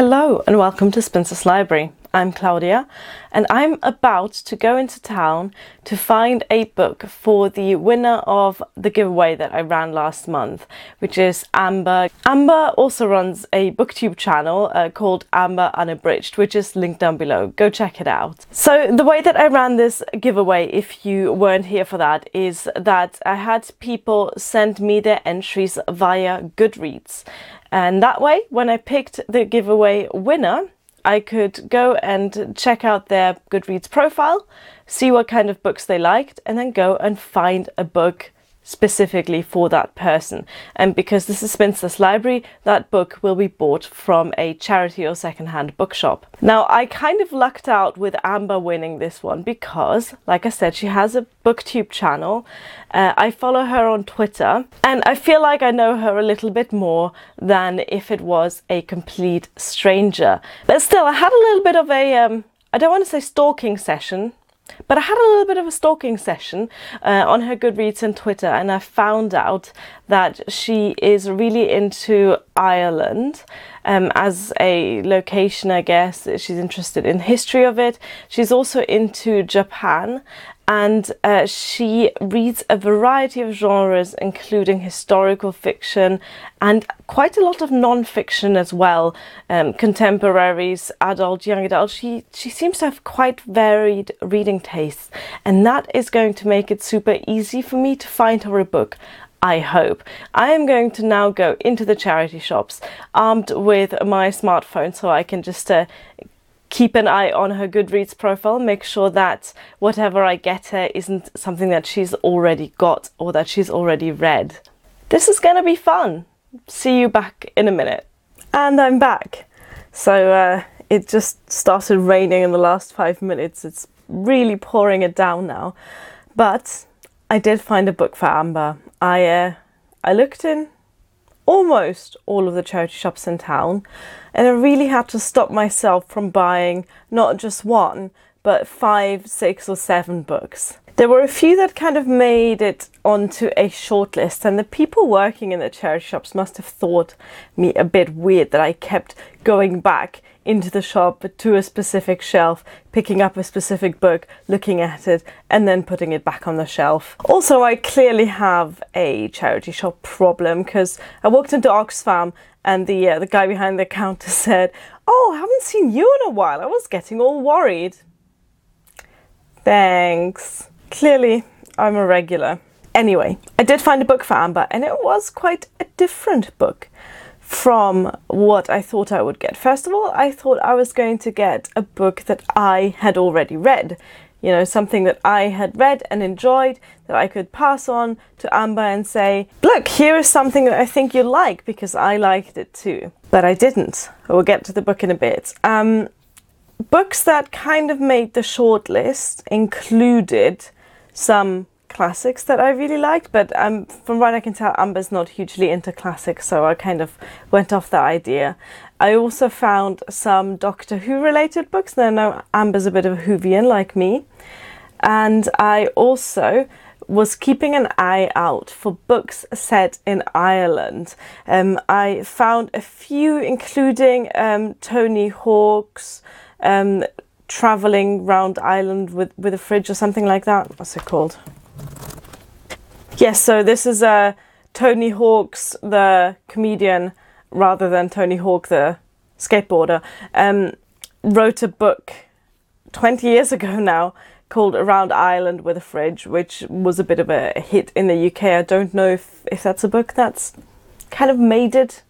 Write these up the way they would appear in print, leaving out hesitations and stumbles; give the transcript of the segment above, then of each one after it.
Hello and welcome to Spinster's Library. I'm Claudia and I'm about to go into town to find a book for the winner of the giveaway that I ran last month, which is Amber. Amber also runs a booktube channel called Amber Unabridged, which is linked down below. Go check it out. So the way that I ran this giveaway, if you weren't here for that, is that I had people send me their entries via Goodreads. And that way, when I picked the giveaway winner, I could go and check out their Goodreads profile, see what kind of books they liked, and then go and find a book specifically for that person. And because this is Spinster's Library, that book will be bought from a charity or secondhand bookshop. Now, I kind of lucked out with Amber winning this one because, like I said, she has a booktube channel. I follow her on Twitter and I feel like I know her a little bit more than if it was a complete stranger. But still, I had a little bit of a, I don't want to say stalking session, but I had a little bit of a stalking session on her Goodreads and Twitter, and I found out that she is really into Ireland as a location, I guess. She's interested in history of it. She's also into Japan, and she reads a variety of genres, including historical fiction and quite a lot of non-fiction as well, contemporaries, adult, young adult. She seems to have quite varied reading tastes, and that is going to make it super easy for me to find her a book, I hope. I am going to now go into the charity shops armed with my smartphone so I can just keep an eye on her Goodreads profile, make sure that whatever I get her isn't something that she's already got or that she's already read. This is going to be fun. See you back in a minute. And I'm back. So it just started raining in the last 5 minutes. It's really pouring it down now. But I did find a book for Amber. I looked in almost all of the charity shops in town, and I really had to stop myself from buying not just one, but 5, 6 or 7 books. There were a few that kind of made it onto a shortlist, and the people working in the charity shops must have thought me a bit weird that I kept going back into the shop to a specific shelf, picking up a specific book, looking at it, and then putting it back on the shelf. Also, I clearly have a charity shop problem because I walked into Oxfam and the guy behind the counter said, "Oh, I haven't seen you in a while. I was getting all worried." Thanks. Clearly, I'm a regular. Anyway, I did find a book for Amber, and it was quite a different book from what I thought I would get. First of all, I thought I was going to get a book that I had already read. You know, something that I had read and enjoyed that I could pass on to Amber and say, "Look, here is something that I think you'll like because I liked it too." But I didn't. I will get to the book in a bit. Books that kind of made the shortlist included some classics that I really liked, but from what I can tell, Amber's not hugely into classics, so I kind of went off that idea. I also found some Doctor Who related books. Now I know Amber's a bit of a Whovian like me, and I also was keeping an eye out for books set in Ireland. I found a few, including Tony Hawk's Travelling Round Ireland with a Fridge or something like that. What's it called? Yes, so this is Tony Hawk's, the comedian, rather than Tony Hawk, the skateboarder, wrote a book 20 years ago now called Around Ireland with a Fridge, which was a bit of a hit in the UK. I don't know if that's a book that's kind of made it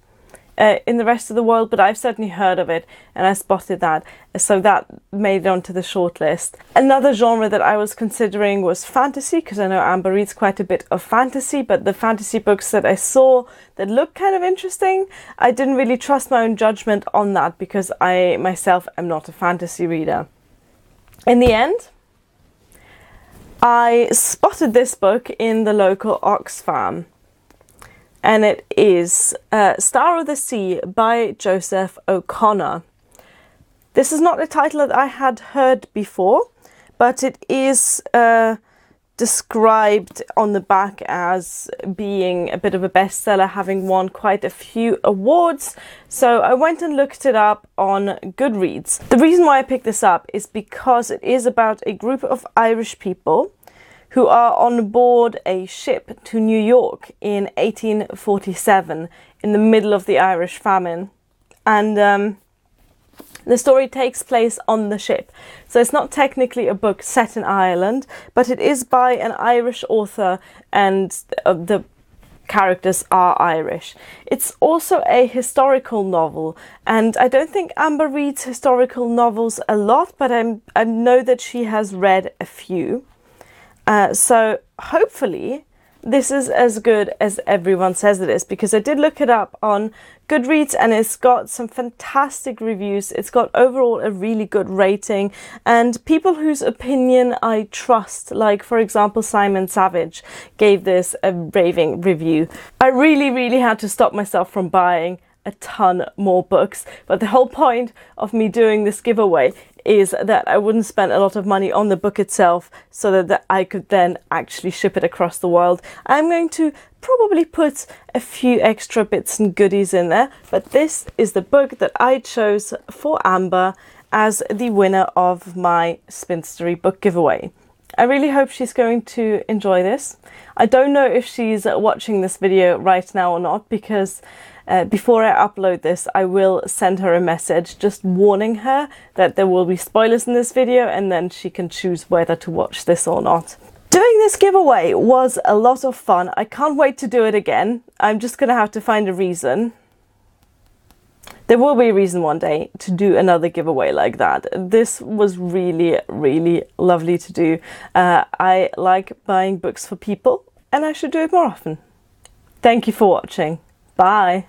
in the rest of the world, but I've certainly heard of it and I spotted that, so that made it onto the shortlist. Another genre that I was considering was fantasy, because I know Amber reads quite a bit of fantasy, but the fantasy books that I saw that looked kind of interesting, I didn't really trust my own judgment on that because I myself am not a fantasy reader. In the end, I spotted this book in the local Oxfam, and it is Star of the Sea by Joseph O'Connor. This is not a title that I had heard before, but it is described on the back as being a bit of a bestseller, having won quite a few awards. So I went and looked it up on Goodreads. The reason why I picked this up is because it is about a group of Irish people who are on board a ship to New York in 1847 in the middle of the Irish famine. And the story takes place on the ship. So it's not technically a book set in Ireland, but it is by an Irish author, and the characters are Irish. It's also a historical novel, and I don't think Amber reads historical novels a lot, but I know that she has read a few. So hopefully this is as good as everyone says it is, because I did look it up on Goodreads and it's got some fantastic reviews. It's got overall a really good rating, and people whose opinion I trust, like for example Simon Savage, gave this a raving review. I really had to stop myself from buying a ton more books, but the whole point of me doing this giveaway is that I wouldn't spend a lot of money on the book itself, so that I could then actually ship it across the world. I'm going to probably put a few extra bits and goodies in there, but this is the book that I chose for Amber as the winner of my Spinstery book giveaway. I really hope she's going to enjoy this. I don't know if she's watching this video right now or not, because before I upload this, I will send her a message just warning her that there will be spoilers in this video, and then she can choose whether to watch this or not. Doing this giveaway was a lot of fun. I can't wait to do it again. I'm just going to have to find a reason. There will be a reason one day to do another giveaway like that. This was really lovely to do. I like buying books for people, and I should do it more often. Thank you for watching. Bye.